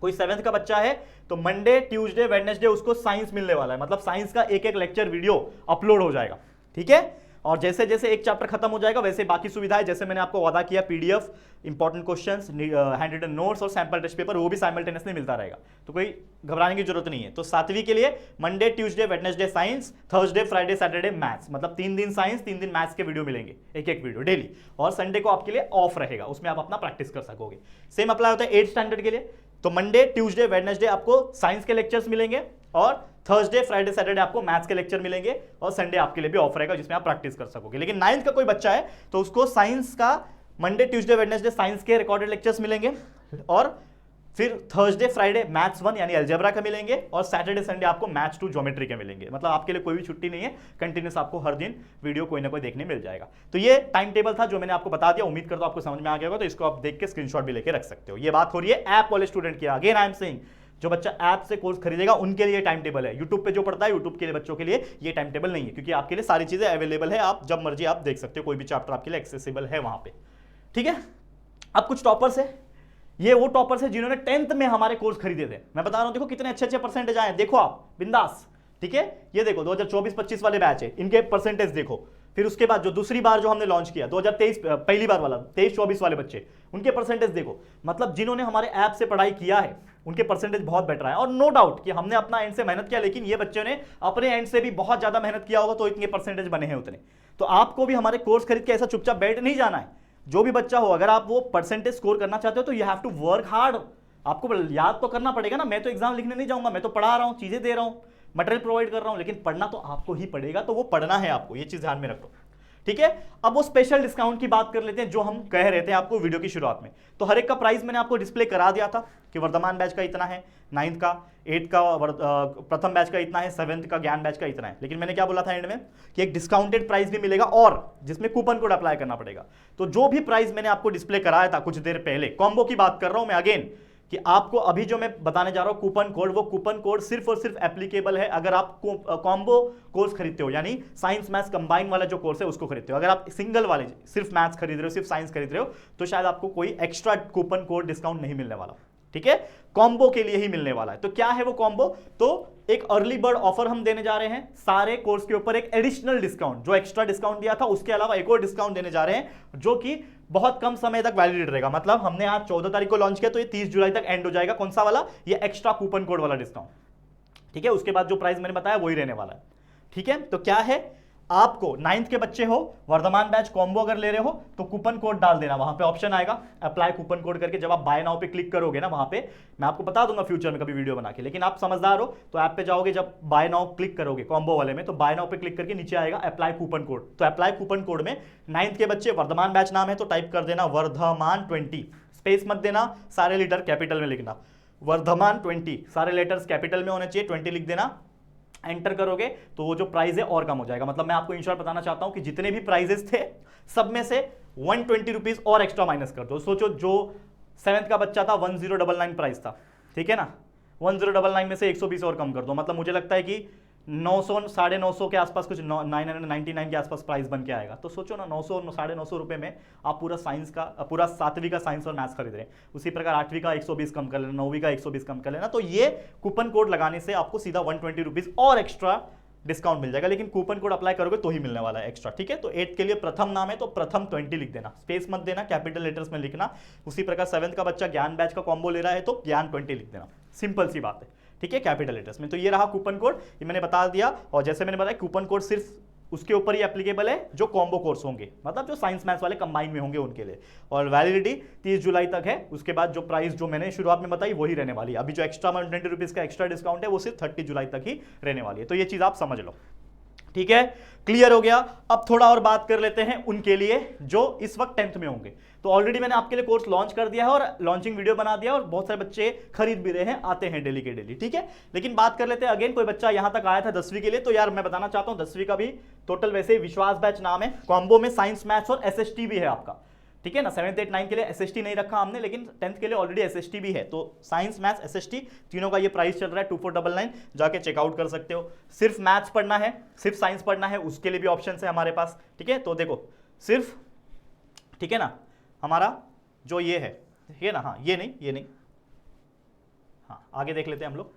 कोई 7th का बच्चा है तो मंडे ट्यूसडे वेडनेसडे उसको साइंस मिलने वाला है, मतलब साइंस का एक एक लेक्चर वीडियो अपलोड हो जाएगा, ठीक है। और जैसे जैसे एक चैप्टर खत्म हो जाएगा वैसे बाकी सुविधाएं, जैसे मैंने आपको वादा किया PDF, important questions, hand written notes और सैंपल टेस्ट पेपर, वो भी साइमल्टेनियसली मिलता रहेगा, तो कोई घबराने की जरूरत नहीं है। तो 7वीं के लिए Monday Tuesday Wednesday science, Thursday Friday Saturday maths, मतलब 3 दिन साइंस 3 दिन मैथ्स के वीडियो मिलेंगे, एक एक वीडियो डेली। और संडे को आपके लिए ऑफ रहेगा, उसमें आप अपना प्रैक्टिस कर सकोगे। सेम अप्लाई होता है 8th स्टैंडर्ड के लिए, तो मंडे ट्यूसडे वेडनेसडे आपको साइंस के लेक्चर्स मिलेंगे और थर्सडे फ्राइडे सैटरडे आपको मैथ्स के लेक्चर मिलेंगे और संडे आपके लिए भी ऑफ रहेगा जिसमें आप प्रैक्टिस कर सकोगे। लेकिन 9th का कोई बच्चा है तो उसको साइंस का मंडे ट्यूसडे वेडनेसडे साइंस के रिकॉर्डेड लेक्चर्स मिलेंगे और फिर थर्सडे फ्राइडे मैथ्स 1 यानी अलजेब्रा का मिलेंगे और सैटरडे संडे आपको मैथ्स 2 ज्योमेट्री के मिलेंगे। मतलब आपके लिए कोई भी छुट्टी नहीं है, कंटिन्यूस आपको हर दिन वीडियो कोई ना कोई देखने मिल जाएगा। तो ये टाइम टेबल था जो मैंने आपको बता दिया, उम्मीद करता हूं आपको समझ में आ गया होगा। तो इसको आप देख के स्क्रीनशॉट भी लेके रख सकते हो। ये बात हो रही है ऐप वाले स्टूडेंट की। अगेन आई एम सेइंग, जो बच्चा ऐप से कोर्स खरीदेगा उनके लिए टाइम टेबल है। यूट्यूब पे जो पढ़ता है यूट्यूब के लिए बच्चों के लिए ये टाइम टेबल नहीं है, क्योंकि आपके लिए सारी चीजें अवेलेबल है, आप जब मर्जी आप देख सकते हो, कोई भी चैप्टर आपके लिए एक्सेसिबल है वहां पे, ठीक है। अब कुछ टॉपर्स है, ये वो टॉपर्स है जिन्होंने 10th में हमारे कोर्स खरीदे थे। मैं बता रहा हूं, देखो कितने अच्छे अच्छे परसेंटेज आए, देखो आप बिंदास, ठीक है। ये देखो 2024-25 वाले बैच है, इनके परसेंटेज देखो। फिर उसके बाद जो दूसरी बार जो हमने लॉन्च किया 2023 पहली बार वाला 23-24 वाले बच्चे, उनके परसेंटेज देखो। मतलब जिन्होंने हमारे ऐप से पढ़ाई किया है उनके परसेंटेज बहुत बेटर है। और नो डाउट कि हमने अपना एंड से मेहनत किया, लेकिन ये बच्चों ने अपने एंड से भी बहुत ज्यादा मेहनत किया होगा, तो इतने परसेंटेज बने हैं उतने। तो आपको भी हमारे कोर्स खरीद के ऐसा चुपचाप बैठ नहीं जाना है। जो भी बच्चा हो, अगर आप वो परसेंटेज स्कोर करना चाहते हो तो you have to work hard. आपको याद तो करना पड़ेगा ना। मैं तो एग्जाम लिखने नहीं जाऊंगा, मैं तो पढ़ा रहा हूं, चीजें दे रहा हूं, मटेरियल प्रोवाइड कर रहा हूं, लेकिन पढ़ना तो आपको ही पड़ेगा। तो वो पढ़ना है आपको, ये चीज ध्यान में रखो, ठीक है। अब वो स्पेशल डिस्काउंट की बात कर लेते हैं जो हम कह रहे थे आपको वीडियो की शुरुआत में। तो हर एक का प्राइस मैंने आपको डिस्प्ले करा दिया था कि वर्धमान बैच का इतना है, 9th का, 8th का प्रथम बैच का इतना है, 7th का ज्ञान बैच का इतना है। लेकिन मैंने क्या बोला था एंड में कि एक डिस्काउंटेड प्राइस भी मिलेगा और जिसमें कूपन कोड अप्लाई करना पड़ेगा। तो जो भी प्राइस मैंने आपको डिस्प्ले कराया था कुछ देर पहले, कॉम्बो की बात कर रहा हूं मैं अगेन, कि आपको अभी जो मैं बताने जा रहा हूं कूपन कोड, वो कूपन कोड सिर्फ और सिर्फ एप्लीकेबल है अगर आप कॉम्बो कोर्स खरीदते हो, यानी साइंस मैथ्स कंबाइन वाला जो कोर्स है उसको खरीदते हो। अगर आप सिंगल वाले सिर्फ मैथ्स खरीद रहे हो, सिर्फ साइंस खरीद रहे हो, तो शायद आपको कोई एक्स्ट्रा कूपन कोड डिस्काउंट नहीं मिलने वाला, ठीक है। कॉम्बो के लिए ही मिलने वाला है। तो क्या है वो कॉम्बो? तो एक अर्ली बर्ड ऑफर हम देने जा रहे हैं सारे कोर्स के ऊपर, एक एडिशनल डिस्काउंट, जो एक्स्ट्रा डिस्काउंट दिया था उसके अलावा एक और डिस्काउंट देने जा रहे हैं जो कि बहुत कम समय तक वैलिड रहेगा। मतलब हमने आज 14 तारीख को लॉन्च किया तो ये 30 जुलाई तक एंड हो जाएगा। कौन सा वाला? ये एक्स्ट्रा कूपन कोड वाला डिस्काउंट, ठीक है। उसके बाद जो प्राइस मैंने बताया वही रहने वाला है, ठीक है। तो क्या है, आपको 9th के बच्चे हो, वर्धमान बैच कॉम्बो अगर ले रहे हो तो कूपन कोड डाल देना, वहां पे ऑप्शन आएगा अप्लाई कूपन कोड करके। जब आप बाय नाउ पे क्लिक करोगे ना, वहां पे मैं आपको बता दूंगा फ्यूचर में कभी वीडियो बना के, लेकिन आप समझदार हो तो ऐप पे जाओगे, जब बाय नाउ क्लिक करोगे कॉम्बो वाले में, तो बाय नाउ पे क्लिक करके नीचे आएगा अप्लाई कूपन कोड। तो अप्लाई कूपन कोड में 9th के बच्चे, वर्धमान बैच नाम है तो टाइप कर देना वर्धमान 20, स्पेस मत देना, सारे लेटर कैपिटल में लिखना, वर्धमान 20, सारे लेटर्स कैपिटल में होने चाहिए, 20 लिख देना। एंटर करोगे तो वो जो प्राइस है और कम हो जाएगा। मतलब मैं आपको इन शॉर्ट बताना चाहता हूं कि जितने भी प्राइजेस थे सब में से 120 रुपीज और एक्स्ट्रा माइनस कर दो। सोचो जो 7th का बच्चा था 1099 प्राइस था, ठीक है ना, 1099 में से 120 और कम कर दो। मतलब मुझे लगता है कि 900 950 के आसपास, कुछ 999 के आसपास प्राइस बन के आएगा। तो सोचो ना, 900 950 रुपए में आप पूरा साइंस का, पूरा 7वीं का साइंस और मैथ्स खरीद रहे हैं। उसी प्रकार 8वीं का 120 कम कर लेना, 9वीं का 120 कम कर लेना। तो ये कूपन कोड लगाने से आपको सीधा 120 रुपीज और एक्स्ट्रा डिस्काउंट मिल जाएगा। लेकिन कूपन कोड अप्लाई करोगे तो ही मिलने वाला है एक्स्ट्रा, ठीक है। तो 8th के लिए प्रथम नाम है तो प्रथम 20 लिख देना, स्पेस मत देना, कैपिटल लेटर्स में लिखना। उसी प्रकार 7th का बच्चा ज्ञान बैच का कॉम्बो ले रहा है तो ज्ञान 20 लिख देना, सिंपल सी बात है, ठीक है, कैपिटल लेटर्स में। तो ये रहा कूपन कोड, ये मैंने बता दिया। और जैसे मैंने बताया कूपन कोड सिर्फ उसके ऊपर ही एप्लीकेबल है जो कॉम्बो कोर्स होंगे, मतलब जो साइंस मैथ्स वाले कंबाइन में होंगे उनके लिए। और वैलिडिटी 30 जुलाई तक है। उसके बाद जो प्राइस जो मैंने शुरुआत में बताई वही रहने वाली है। अभी जो एक्स्ट्रा 120 रुपीज का एक्स्ट्रा डिस्काउंट है वो सिर्फ 30 जुलाई तक ही रहने वाली है। तो ये चीज आप समझ लो, ठीक है, क्लियर हो गया। अब थोड़ा और बात कर लेते हैं उनके लिए जो इस वक्त 10th में होंगे। तो ऑलरेडी मैंने आपके लिए कोर्स लॉन्च कर दिया है और लॉन्चिंग वीडियो बना दिया और बहुत सारे बच्चे खरीद भी रहे हैं, आते हैं डेली के डेली, ठीक है। लेकिन बात कर लेते हैं, अगेन कोई बच्चा यहां तक आया था 10वीं के लिए, तो यार मैं बताना चाहता हूं 10वीं का भी टोटल वैसे ही विश्वास बैच नाम है, कॉम्बो में साइंस मैथ्स और एसएसटी भी है आपका, ठीक है ना। 7th 8th 9th के लिए एसएसटी नहीं रखा हमने, लेकिन 10th के लिए ऑलरेडी एसएसटी भी है। तो साइंस मैथ्स एसएसटी तीनों का ये प्राइस चल रहा है 2499, जाके चेकआउट कर सकते हो। सिर्फ मैथ्स पढ़ना है, सिर्फ साइंस पढ़ना है, उसके लिए भी ऑप्शन है हमारे पास, ठीक है। तो देखो सिर्फ, ठीक है ना, हमारा जो ये है, ठीक है ना, हाँ ये नहीं, हाँ आगे देख लेते हैं हम लोग।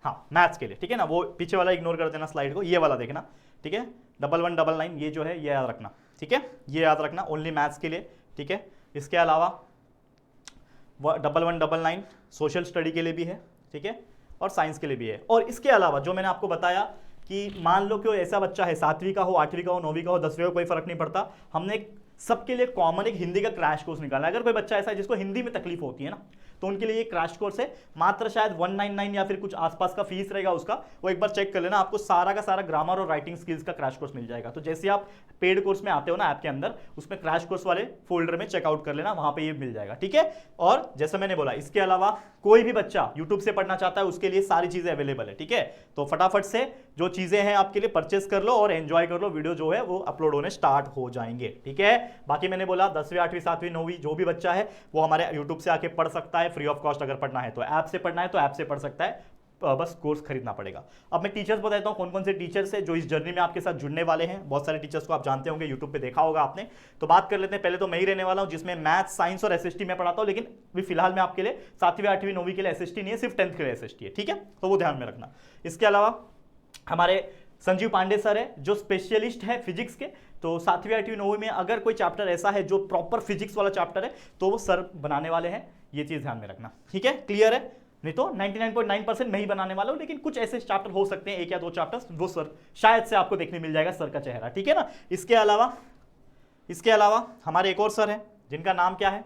हाँ मैथ्स के लिए, ठीक है ना, वो पीछे वाला इग्नोर कर देना स्लाइड को, ये वाला देखना, ठीक है, 1199 ये जो है ये याद रखना, ठीक है, ये याद रखना ओनली मैथ्स के लिए, ठीक है। इसके अलावा 1199 सोशल स्टडी के लिए भी है, ठीक है, और साइंस के लिए भी है। और इसके अलावा जो मैंने आपको बताया कि मान लो कोई ऐसा बच्चा है 7वीं का हो, 8वीं का हो, 9वीं का हो, 10वीं का, कोई फर्क नहीं पड़ता, हमने सबके लिए कॉमन एक हिंदी का क्रैश कोर्स निकाला है। अगर कोई बच्चा ऐसा है जिसको हिंदी में तकलीफ होती है ना, तो उनके लिए ये क्रैश कोर्स है, मात्र शायद 199 या फिर कुछ आसपास का फीस रहेगा उसका, वो एक बार चेक कर लेना, आपको सारा का सारा ग्रामर और राइटिंग स्किल्स का क्रैश कोर्स मिल जाएगा। तो जैसे आप पेड कोर्स में आते हो ना ऐप के अंदर, उसमें क्रैश कोर्स वाले फोल्डर में चेकआउट कर लेना, वहां पे ये मिल जाएगा, ठीक है। और जैसे मैंने बोला इसके अलावा कोई भी बच्चा यूट्यूब से पढ़ना चाहता है उसके लिए सारी चीजें अवेलेबल है, ठीक है। तो फटाफट से जो चीजें हैं आपके लिए परचेस कर लो और एंजॉय कर लो, वीडियो जो है वो अपलोड होने स्टार्ट हो जाएंगे, ठीक है। बाकी मैंने बोला 10वीं 8वीं 7वीं 9वीं जो भी बच्चा है वो हमारे यूट्यूब से आके पढ़ सकता है फ्री ऑफ कॉस्ट। अगर पढ़ना है तो ऐप से पढ़ना है तो ऐप से पढ़ सकता है, बस कोर्स खरीदना पड़ेगा। अब मैं टीचर्स बता देता हूं कौन कौन से टीचर्स है जो इस जर्नी में आपके साथ जुड़ने वाले हैं। बहुत सारे टीचर्स को आप जानते होंगे, यूट्यूब पे देखा होगा आपने, तो बात कर लेते हैं। पहले तो मैं ही रहने वाला हूं जिसमें मैथ्स, साइंस और एसएसटी में पढ़ाता हूं, लेकिन भी फिलहाल मैं आपके लिए 7वीं 8वीं 9वीं के लिए एसएसटी नहीं है, सिर्फ 10th के लिए एसएसटी है, ठीक है, तो वो ध्यान में रखना। इसके अलावा हमारे संजीव पांडे सर है जो स्पेशलिस्ट है फिजिक्स के, तो 7वीं 8वीं 9वीं में अगर कोई चैप्टर ऐसा है जो प्रॉपर फिजिक्स वाला चैप्टर है तो वो सर बनाने वाले हैं, ये चीज ध्यान में रखना, ठीक है, क्लियर है। नहीं तो 99.9% मैं ही बनाने वाला हूं, लेकिन कुछ ऐसे चैप्टर हो सकते हैं, एक या दो चैप्टर्स, वो सर शायद से आपको देखने मिल जाएगा सर का चेहरा, ठीक है ना। इसके अलावा हमारे एक और सर हैं जिनका नाम क्या है,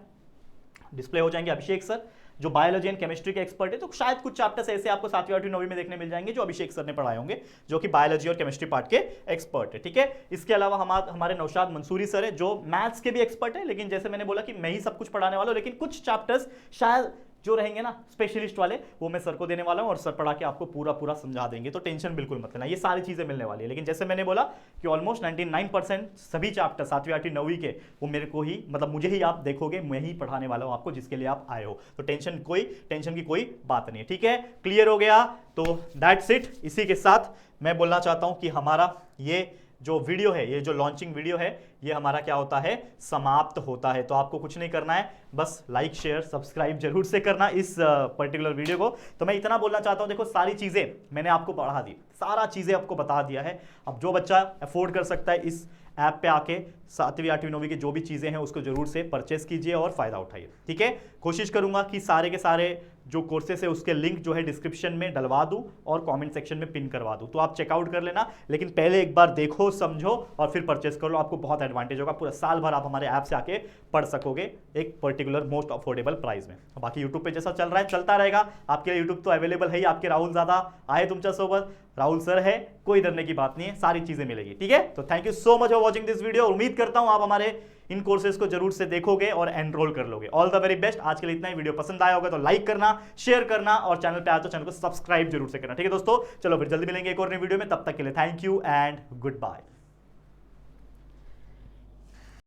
डिस्प्ले हो जाएंगे, अभिषेक सर, जो बायोलॉजी एंड केमिस्ट्री के एक्सपर्ट है। तो शायद कुछ चैप्टर्स ऐसे आपको 7वीं 8वीं 9वीं में देखने मिल जाएंगे जो अभिषेक सर ने पढ़ाए होंगे, जो कि बायोलॉजी और केमिस्ट्री पार्ट के एक्सपर्ट है, ठीक है। इसके अलावा हमारे नौशाद मंसूरी सर है जो मैथ्स के भी एक्सपर्ट है, लेकिन जैसे मैंने बोला कि मैं ही सब कुछ पढ़ाने वाला हूं, लेकिन कुछ चैप्टर्स शायद जो रहेंगे ना स्पेशलिस्ट वाले वो मैं सर को देने वाला हूं और सर पढ़ा के आपको पूरा समझा देंगे, तो टेंशन बिल्कुल मत लेना, ये सारी चीजें मिलने वाली है। लेकिन जैसे मैंने बोला कि ऑलमोस्ट 99% सभी चैप्टर 7वीं 8वीं 9वीं के वो मेरे को ही, मतलब मुझे ही आप देखोगे, मैं ही पढ़ाने वाला हूं आपको, जिसके लिए आप आए हो, तो टेंशन की कोई बात नहीं है, ठीक है, क्लियर हो गया। तो दैट्स इट। इसी के साथ मैं बोलना चाहता हूं कि हमारा ये जो वीडियो है, ये जो लॉन्चिंग वीडियो है, ये हमारा क्या होता है, समाप्त होता है। तो आपको कुछ नहीं करना है, बस लाइक शेयर सब्सक्राइब जरूर से करना इस पर्टिकुलर वीडियो को। तो मैं इतना बोलना चाहता हूं, देखो सारी चीजें मैंने आपको पढ़ा दी, सारा चीजें आपको बता दिया है। अब जो बच्चा अफोर्ड कर सकता है इस ऐप पे आके 7वीं 8वीं 9वीं की जो भी चीजें हैं उसको जरूर से परचेस कीजिए और फायदा उठाइए, ठीक है। कोशिश करूंगा कि सारे के सारे जो कोर्सेस है उसके लिंक जो है डिस्क्रिप्शन में डलवा दूं और कमेंट सेक्शन में पिन करवा दूं, तो आप चेकआउट कर लेना, लेकिन पहले एक बार देखो समझो और फिर परचेस कर लो, आपको बहुत एडवांटेज होगा। पूरा साल भर आप हमारे ऐप से आके पढ़ सकोगे एक पर्टिकुलर मोस्ट अफोर्डेबल प्राइस में। बाकी यूट्यूब पे जैसा चल रहा है चलता रहेगा, आपके लिए यूट्यूब तो अवेलेबल है ही, आपके राहुल ज्यादा आए तुमच्या सोबत, राहुल सर है, कोई डरने की बात नहीं है, सारी चीजें मिलेगी, ठीक है। तो thank you so much for watching this video, उम्मीद करता हूं आप हमारे इन कोर्सेज को जरूर से देखोगे और एनरोल कर लोगे। All the very best. आज के लिए इतना ही। वीडियो पसंद आया होगा तो लाइक करना, शेयर करना और चैनल पे आए तो चैनल को सब्सक्राइब जरूर से करना, ठीक है दोस्तों। चलो फिर जल्दी मिलेंगे एक और नई वीडियो में, तब तक के लिए thank you and good bye.